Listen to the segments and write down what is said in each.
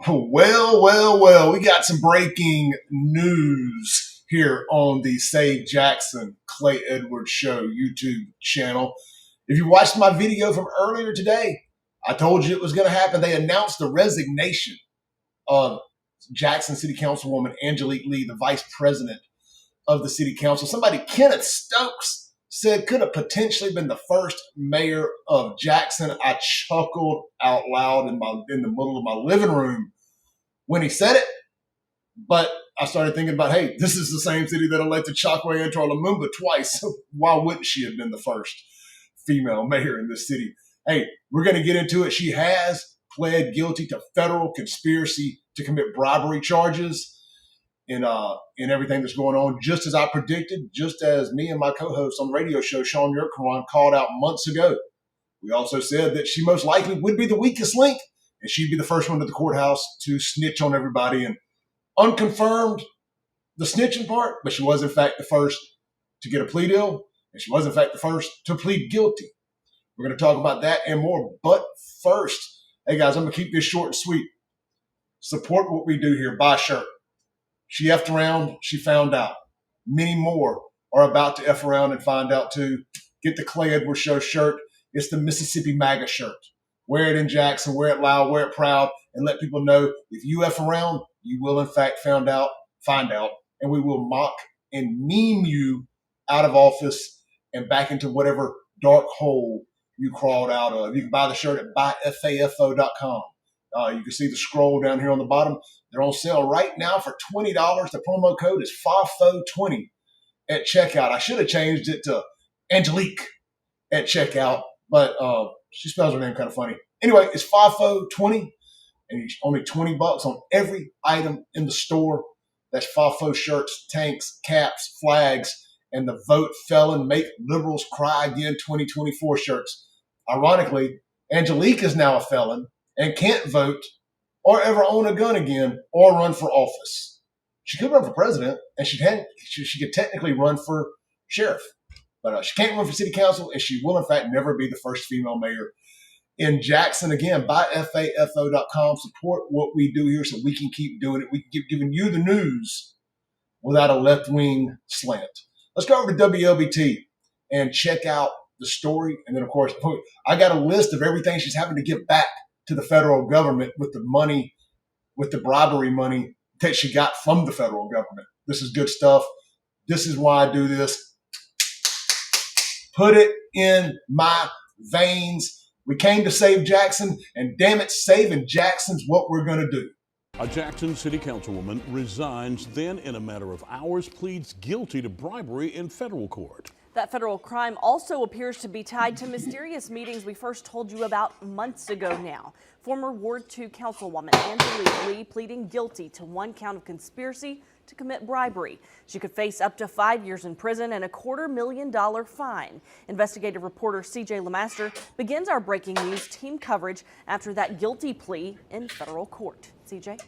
Well, we got some breaking news here on the Save Jackson Clay Edwards Show YouTube channel. If you watched my video from earlier today, I told you it was going to happen. They announced the resignation of Jackson City Councilwoman Angelique Lee, the vice president of the city council. Somebody, Kenneth Stokes, said could have potentially been the first mayor of Jackson. I chuckled out loud in the middle of my living room when he said it, but I started thinking about, hey, this is the same city that elected Chokwe into Lumumba twice. So why wouldn't she have been the first female mayor in this city? Hey, we're going to get into it. She has pled guilty to federal conspiracy to commit bribery charges in everything that's going on, just as I predicted, just as me and my co-host on the radio show, Sean Yurkaran, called out months ago. We also said that she most likely would be the weakest link, and she'd be the first one to the courthouse to snitch on everybody. And unconfirmed the snitching part, but she was in fact the first to get a plea deal, and she was in fact the first to plead guilty. We're going to talk about that and more. But first, hey guys, I'm going to keep this short and sweet. Support what we do here. Buy a shirt. She effed around. She found out. Many more are about to F around and find out too. Get the Clay Edwards Show shirt. It's the Mississippi MAGA shirt. Wear it in Jackson. Wear it loud. Wear it proud. And let people know if you F around, you will in fact find out. And we will mock and meme you out of office and back into whatever dark hole you crawled out of. You can buy the shirt at buyfafo.com. You can see the scroll down here on the bottom. They're on sale right now for $20. The promo code is FAFO20 at checkout. I should have changed it to Angelique at checkout, but she spells her name kind of funny. Anyway, it's FAFO20, and it's only $20 on every item in the store. That's FAFO shirts, tanks, caps, flags, and the Vote Felon Make Liberals Cry Again 2024 shirts. Ironically, Angelique is now a felon and can't vote or ever own a gun again or run for office. She could run for president, and she could technically run for sheriff, but she can't run for city council, and she will in fact never be the first female mayor in Jackson. Again, buyfafo.com. Support what we do here so we can keep doing it. We can keep giving you the news without a left-wing slant. Let's go over to WLBT and check out the story. And then, of course, I got a list of everything she's having to give back to the federal government with the money, with the bribery money that she got from the federal government. This is good stuff. This is why I do this. Put it in my veins. We came to save Jackson, and damn it, saving Jackson's what we're going to do. A Jackson City Councilwoman resigns, then in a matter of hours pleads guilty to bribery in federal court. That federal crime also appears to be tied to mysterious meetings we first told you about months ago now. Former Ward 2 Councilwoman Angelique Lee pleading guilty to one count of conspiracy to commit bribery. She could face up to 5 years in prison and a $250,000 fine. Investigative reporter CJ Lemaster begins our breaking news team coverage after that guilty plea in federal court. CJ?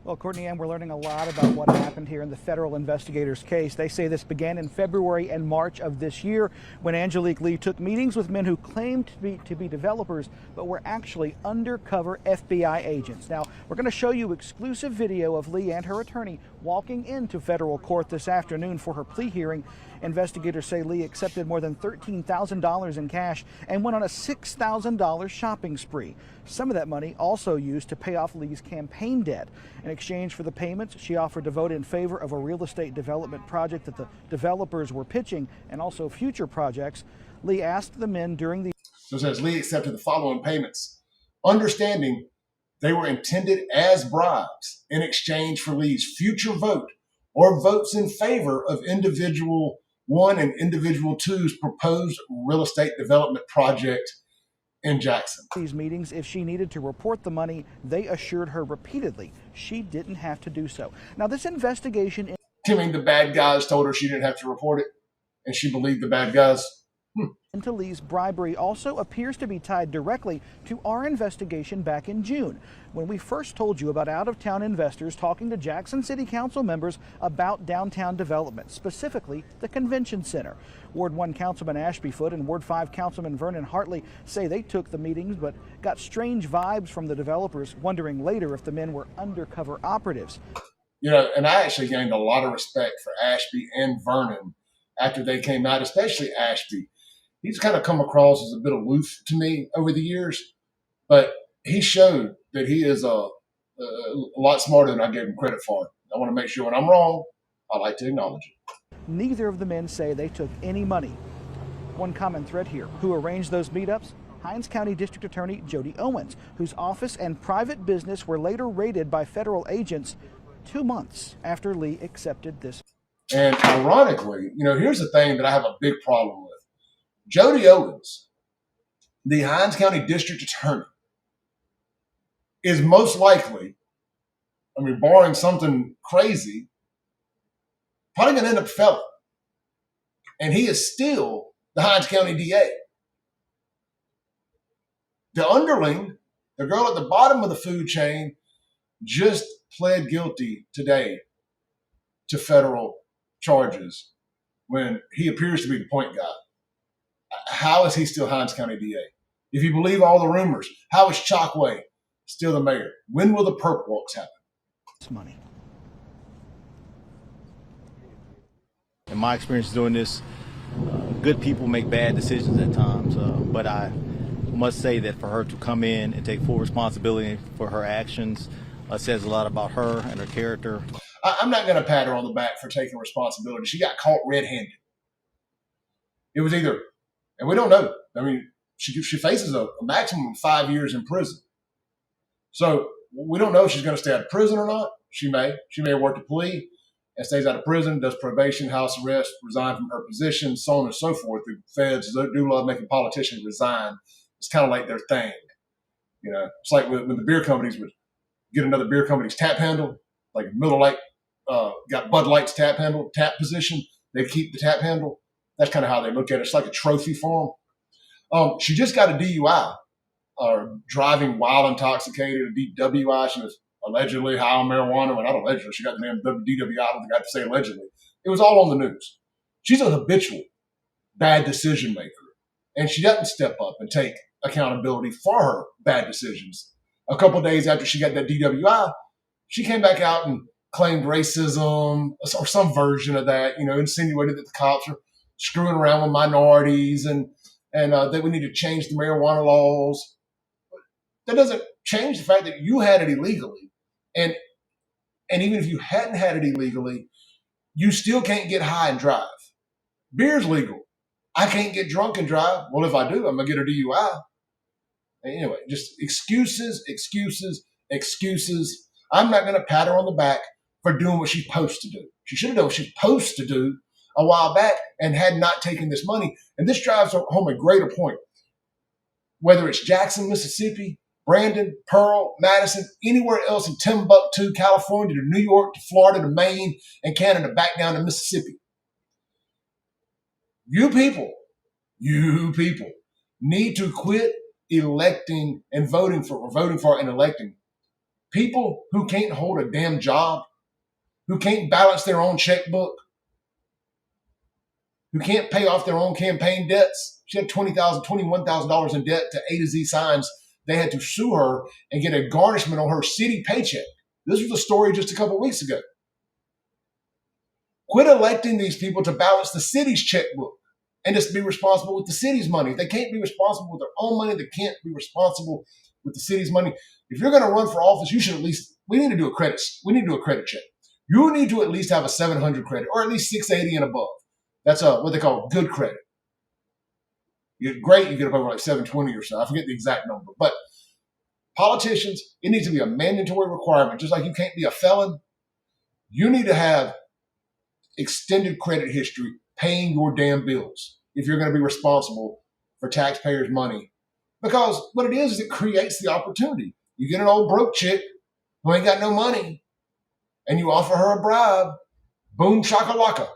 Well, Courtney Ann, we're learning a lot about what happened here in the federal investigators' case. They say this began in February and March of this year when Angelique Lee took meetings with men who claimed to be developers, but were actually undercover FBI agents. Now, we're going to show you exclusive video of Lee and her attorney walking into federal court this afternoon for her plea hearing. Investigators say Lee accepted more than $13,000 in cash and went on a $6,000 shopping spree. Some of that money also used to pay off Lee's campaign debt. In exchange for the payments, she offered to vote in favor of a real estate development project that the developers were pitching and also future projects. Lee asked the men during the... So it says Lee accepted the following payments, understanding they were intended as bribes in exchange for Lee's future vote or votes in favor of individual 1 and individual 2's proposed real estate development project in Jackson. These meetings, if she needed to report the money, they assured her repeatedly she didn't have to do so. Now, this investigation... I mean, the bad guys told her she didn't have to report it, and she believed the bad guys. Into Lee's bribery also appears to be tied directly to our investigation back in June, when we first told you about out-of-town investors talking to Jackson City Council members about downtown development, specifically the Convention Center. Ward 1 Councilman Ashbyfoot and Ward 5 Councilman Vernon Hartley say they took the meetings but got strange vibes from the developers, wondering later if the men were undercover operatives. You know, and I actually gained a lot of respect for Ashby and Vernon after they came out, especially Ashby. He's kind of come across as a bit aloof to me over the years, but he showed that he is a lot smarter than I gave him credit for. I want to make sure when I'm wrong, I like to acknowledge it. Neither of the men say they took any money. One common thread here: who arranged those meetups? Hinds County District Attorney Jody Owens, whose office and private business were later raided by federal agents 2 months after Lee accepted this. And ironically, you know, here's the thing that I have a big problem with. Jody Owens, the Hinds County District Attorney, is most likely, I mean, barring something crazy, probably going to end up felon. And he is still the Hinds County DA. The underling, the girl at the bottom of the food chain, just pled guilty today to federal charges when he appears to be the point guy. How is he still Hinds County DA? If you believe all the rumors, how is Chockway still the mayor? When will the perp walks happen? It's money. In my experience doing this, good people make bad decisions at times, but I must say that for her to come in and take full responsibility for her actions says a lot about her and her character. I'm not going to pat her on the back for taking responsibility. She got caught red-handed. It was either, and we don't know. I mean, she faces a maximum of 5 years in prison. So we don't know if she's going to stay out of prison or not. She may have worked a plea and stays out of prison, does probation, house arrest, resign from her position, so on and so forth. The feds do love making politicians resign. It's kind of like their thing. You know, it's like when the beer companies would get another beer company's tap handle, like Miller Lite got Bud Light's tap position, they keep the tap handle. That's kind of how they look at it. It's like a trophy for them. She just got a DUI, driving while intoxicated, a DWI. She was allegedly high on marijuana. Well, not allegedly. She got the name DWI. I don't think I have to say allegedly. It was all on the news. She's a habitual bad decision maker, and she doesn't step up and take accountability for her bad decisions. A couple of days after she got that DWI, she came back out and claimed racism or some version of that, you know, insinuated that the cops are screwing around with minorities and that we need to change the marijuana laws. That doesn't change the fact that you had it illegally. And even if you hadn't had it illegally, you still can't get high and drive. Beer's legal. I can't get drunk and drive. Well, if I do, I'm going to get a DUI. Anyway, just excuses. I'm not going to pat her on the back for doing what she's supposed to do. She should have done what she's supposed to do a while back and had not taken this money. And this drives home a greater point. Whether it's Jackson, Mississippi, Brandon, Pearl, Madison, anywhere else in Timbuktu, California, to New York, to Florida, to Maine, and Canada, back down to Mississippi. You people need to quit electing and voting for and electing people who can't hold a damn job, who can't balance their own checkbook, who can't pay off their own campaign debts. She had $20,000, $21,000 in debt to A to Z signs. They had to sue her and get a garnishment on her city paycheck. This was a story just a couple of weeks ago. Quit electing these people to balance the city's checkbook and just be responsible with the city's money. If they can't be responsible with their own money, they can't be responsible with the city's money. If you're going to run for office, you should we need to do a credit check. You need to at least have a 700 credit or at least 680 and above. That's what they call good credit. You get great, you get up over like 720 or so. I forget the exact number. But politicians, it needs to be a mandatory requirement. Just like you can't be a felon, you need to have extended credit history paying your damn bills if you're going to be responsible for taxpayers' money. Because what it is it creates the opportunity. You get an old broke chick who ain't got no money and you offer her a bribe. Boom shakalaka.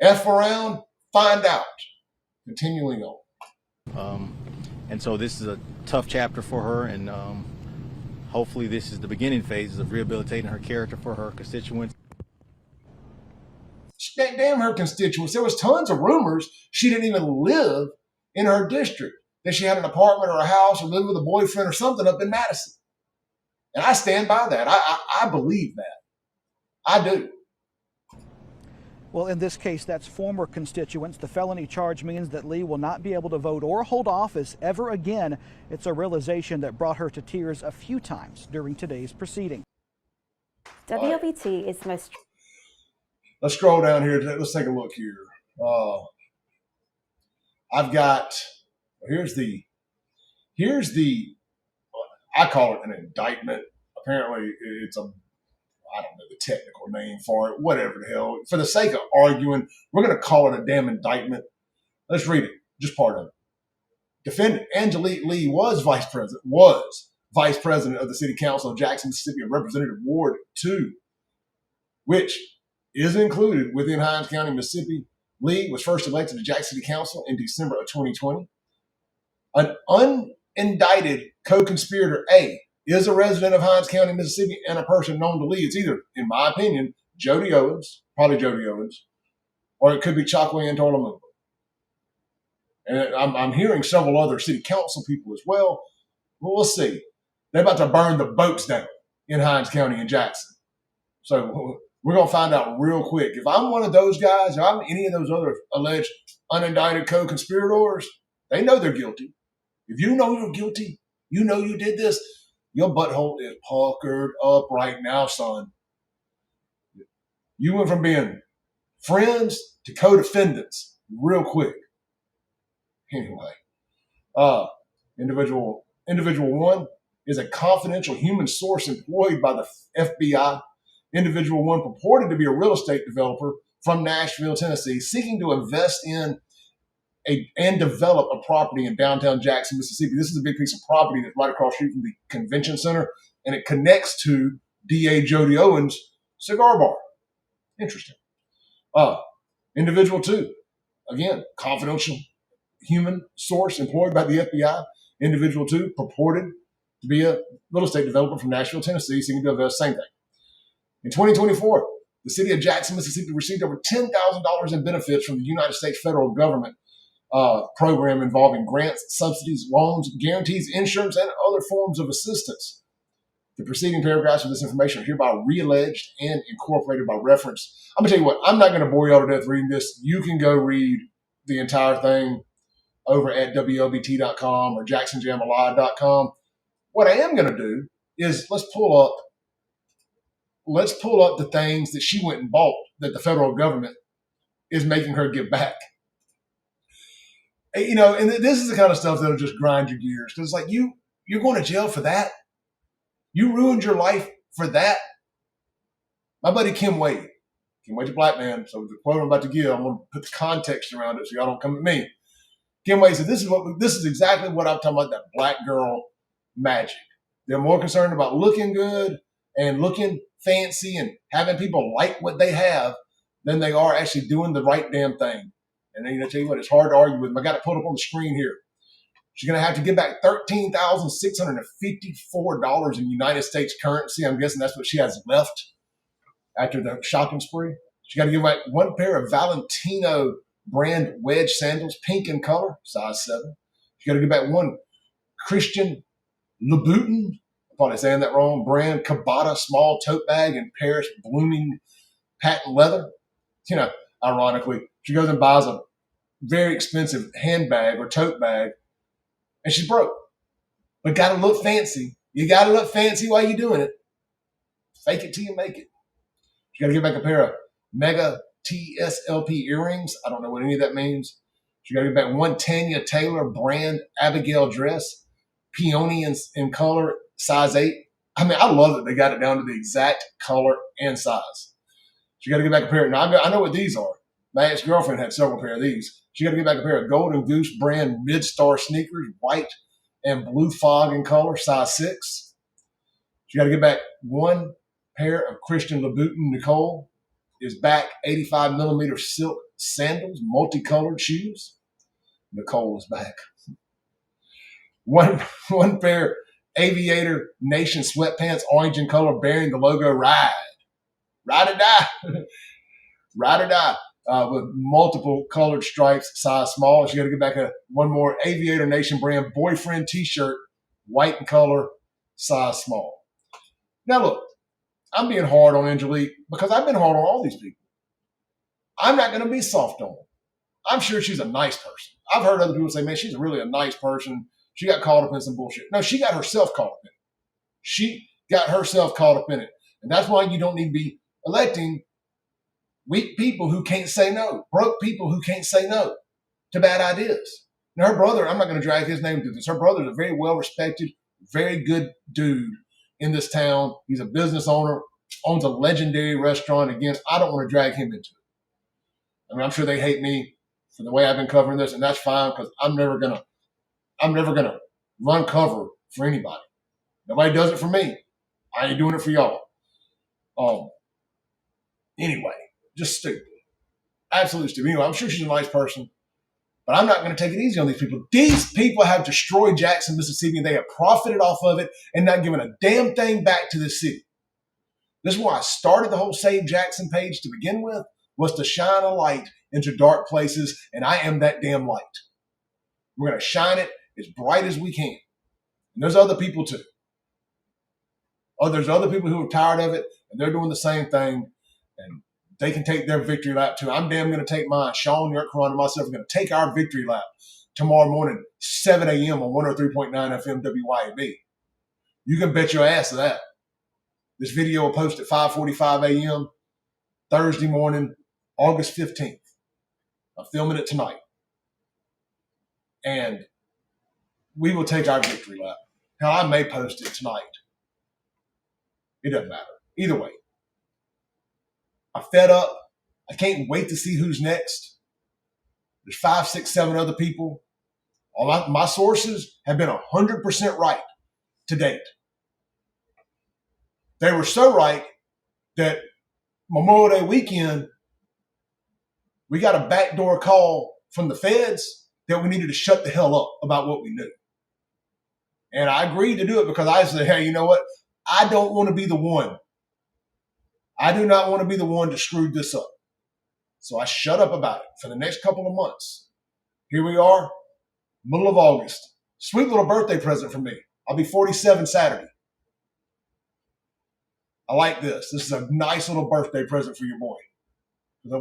F around, find out. continuing on. And so this is a tough chapter for her, and hopefully this is the beginning phases of rehabilitating her character for her constituents. Damn her constituents. There was tons of rumors she didn't even live in her district, that she had an apartment or a house or lived with a boyfriend or something up in Madison. And I stand by that. I believe that. I do. Well, in this case, that's former constituents. The felony charge means that Lee will not be able to vote or hold office ever again. It's a realization that brought her to tears a few times during today's proceeding. WLBT is the most... Let's scroll down here. Let's take a look here. I've got, here's the, I call it an indictment. Apparently it's I don't know the technical name for it, whatever the hell. For the sake of arguing, we're going to call it a damn indictment. Let's read it, just part of it. Defendant Angelique Lee was vice president of the City Council of Jackson, Mississippi, and Representative Ward 2, which is included within Hinds County, Mississippi. Lee was first elected to Jackson City Council in December of 2020. An unindicted co-conspirator A is a resident of Hinds County, Mississippi, and a person known to Lee. It's either, in my opinion, Jody Owens, probably Jody Owens, or it could be Chakwe and Tolamungo. And I'm hearing several other city council people as well. Well, we'll see. They're about to burn the boats down in Hinds County and Jackson. So we're going to find out real quick. If I'm one of those guys, if I'm any of those other alleged unindicted co-conspirators, they know they're guilty. If you know you're guilty, you know you did this, your butthole is puckered up right now, son. You went from being friends to co-defendants real quick. Anyway, individual one is a confidential human source employed by the FBI. Individual one purported to be a real estate developer from Nashville, Tennessee, seeking to invest in and develop a property in downtown Jackson, Mississippi. This is a big piece of property that's right across the street from the convention center, and it connects to DA Jody Owens' cigar bar. Interesting. Individual two, again, confidential human source employed by the FBI. Individual two purported to be a real estate developer from Nashville, Tennessee, seeking to invest, same thing. In 2024, the city of Jackson, Mississippi received over $10,000 in benefits from the United States federal government program involving grants, subsidies, loans, guarantees, insurance, and other forms of assistance. The preceding paragraphs of this information are hereby re-alleged and incorporated by reference. I'm going to tell you what, I'm not going to bore you all to death reading this. You can go read the entire thing over at WLBT.com or JacksonJamalive.com. What I am going to do is let's pull up the things that she went and bought that the federal government is making her give back. You know, and this is the kind of stuff that'll just grind your gears, because it's like you're going to jail for that. You ruined your life for that. My buddy Kim Wade's a black man, so the quote I'm about to give, I'm going to put the context around it so y'all don't come at me. Kim Wade said, this is exactly what I'm talking about, that black girl magic. They're more concerned about looking good and looking fancy and having people like what they have than they are actually doing the right damn thing. And then, I tell you what, it's hard to argue with them. I got to put up on the screen here. She's going to have to give back $13,654 in United States currency. I'm guessing that's what she has left after the shopping spree. She got to give back one pair of Valentino brand wedge sandals, pink in color, size 7. She got to give back one Christian Louboutin, I'm probably saying that wrong, brand Cabata small tote bag in Paris blooming patent leather. You know, ironically, she goes and buys a very expensive handbag or tote bag, and she's broke. But got to look fancy. You got to look fancy while you're doing it. Fake it till you make it. She got to give back a pair of Mega TSLP earrings. I don't know what any of that means. She got to give back one Tanya Taylor brand Abigail dress, peony in color, size 8. I mean, I love that they got it down to the exact color and size. She got to give back a pair. Now, I know what these are. My ex-girlfriend had several pair of these. She got to give back a pair of Golden Goose brand Midstar sneakers, white and blue fog in color, size 6. She got to give back one pair of Christian Louboutin Nicole is back 85 millimeter silk sandals, multicolored shoes. Nicole is back. One pair Aviator Nation sweatpants, orange in color, bearing the logo Ride or Die. Ride or Die. With multiple colored stripes, size small. She got to get back one more Aviator Nation brand boyfriend t-shirt, white in color, size small. Now look, I'm being hard on Angelique because I've been hard on all these people. I'm not going to be soft on her. I'm sure she's a nice person. I've heard other people say, man, she's really a nice person. She got caught up in some bullshit. No, she got herself caught up in it. She got herself caught up in it. And that's why you don't need to be electing weak people who can't say no, broke people who can't say no to bad ideas. Now, her brother, I'm not going to drag his name through this. Her brother is a very well-respected, very good dude in this town. He's a business owner, owns a legendary restaurant. Again, I don't want to drag him into it. I mean, I'm sure they hate me for the way I've been covering this, and that's fine because I'm never gonna run cover for anybody. Nobody does it for me. I ain't doing it for y'all. Anyway, just stupid. Absolutely stupid. Anyway, I'm sure she's a nice person, but I'm not going to take it easy on these people. These people have destroyed Jackson, Mississippi, and they have profited off of it and not given a damn thing back to the city. This is why I started the whole Save Jackson page to begin with, was to shine a light into dark places, and I am that damn light. We're going to shine it as bright as we can. And there's other people too. There's other people who are tired of it, and they're doing the same thing, and they can take their victory lap too. I'm damn going to take mine. Sean, York, Karan, and myself are going to take our victory lap tomorrow morning, 7 a.m. on 103.9 FM WYAB. You can bet your ass to that. This video will post at 5:45 a.m. Thursday morning, August 15th. I'm filming it tonight. And we will take our victory lap. Hell, I may post it tonight. It doesn't matter. Either way. I'm fed up. I can't wait to see who's next. There's 5, 6, 7 other people. All my sources have been 100% right to date. They were so right that Memorial Day weekend, we got a backdoor call from the feds that we needed to shut the hell up about what we knew. And I agreed to do it because I said, hey, you know what? I don't want to be the one. I do not want to be the one to screw this up. So I shut up about it for the next couple of months. Here we are, middle of August. Sweet little birthday present for me. I'll be 47 Saturday. I like this. This is a nice little birthday present for your boy.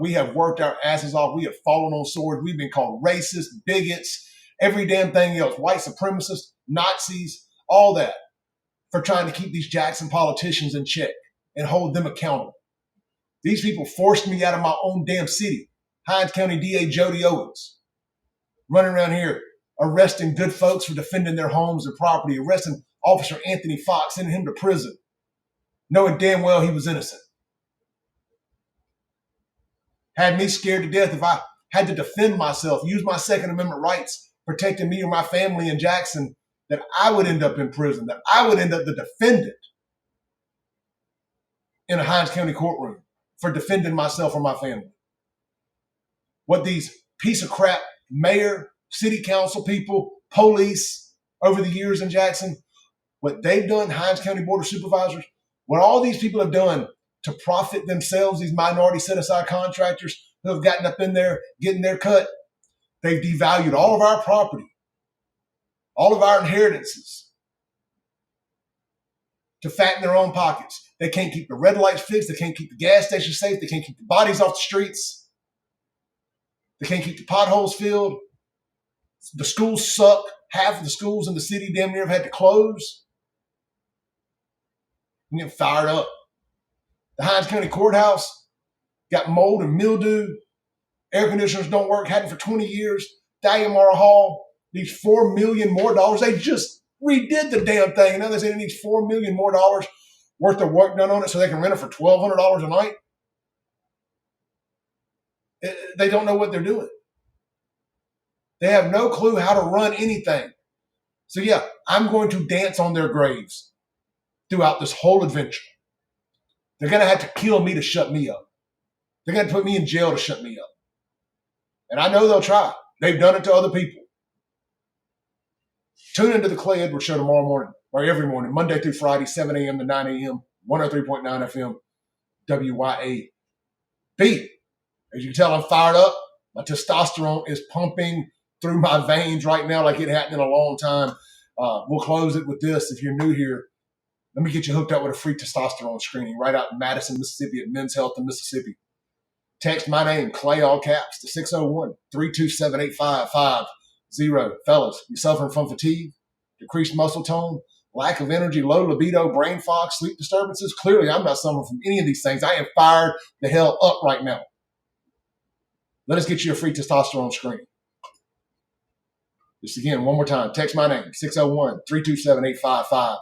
We have worked our asses off. We have fallen on swords. We've been called racist, bigots, every damn thing else, white supremacists, Nazis, all that, for trying to keep these Jackson politicians in check and hold them accountable. These people forced me out of my own damn city. Hinds County DA Jody Owens, running around here, arresting good folks for defending their homes and property, arresting Officer Anthony Fox, sending him to prison, knowing damn well he was innocent. Had me scared to death if I had to defend myself, use my Second Amendment rights, protecting me or my family in Jackson, that I would end up in prison, that I would end up the defendant in a Hinds County courtroom for defending myself or my family. What these piece of crap mayor, city council people, police over the years in Jackson, what they've done, Hinds County Board of Supervisors, what all these people have done to profit themselves, these minority set-aside contractors who have gotten up in there, getting their cut, they've devalued all of our property, all of our inheritances to fatten their own pockets. They can't keep the red lights fixed. They can't keep the gas stations safe. They can't keep the bodies off the streets. They can't keep the potholes filled. The schools suck. Half of the schools in the city damn near have had to close. I'm getting fired up. The Hinds County Courthouse got mold and mildew. Air conditioners don't work. Hadn't for 20 years. Dayamara Hall needs $4 million more. They just redid the damn thing. And now they say it needs $4 million more worth of work done on it so they can rent it for $1,200 a night. They don't know what they're doing. They have no clue how to run anything. So yeah, I'm going to dance on their graves throughout this whole adventure. They're going to have to kill me to shut me up. They're going to put me in jail to shut me up. And I know they'll try. They've done it to other people. Tune into the Clay Edwards Show tomorrow morning, or every morning, Monday through Friday, 7 a.m. to 9 a.m., 103.9 FM, WYAB. As you can tell, I'm fired up. My testosterone is pumping through my veins right now like it hadn't in a long time. We'll close it with this. If you're new here, let me get you hooked up with a free testosterone screening right out in Madison, Mississippi at Men's Health in Mississippi. Text my name, Clay, all caps, to 601-327-8550. Fellas, you suffering from fatigue, decreased muscle tone, lack of energy, low libido, brain fog, sleep disturbances? Clearly, I'm not suffering from any of these things. I am fired the hell up right now. Let us get you a free testosterone screening. Just again, one more time. Text my name, 601-327-8550.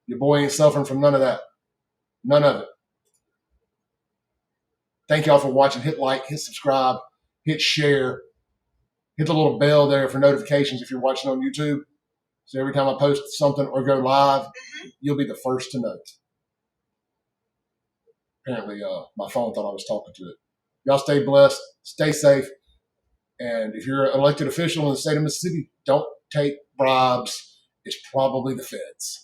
Your boy ain't suffering from none of that. None of it. Thank y'all for watching. Hit like, hit subscribe, hit share, hit the little bell there for notifications if you're watching on YouTube. So every time I post something or go live, you'll be the first to know. Apparently, my phone thought I was talking to it. Y'all stay blessed, stay safe, and if you're an elected official in the state of Mississippi, don't take bribes. It's probably the feds.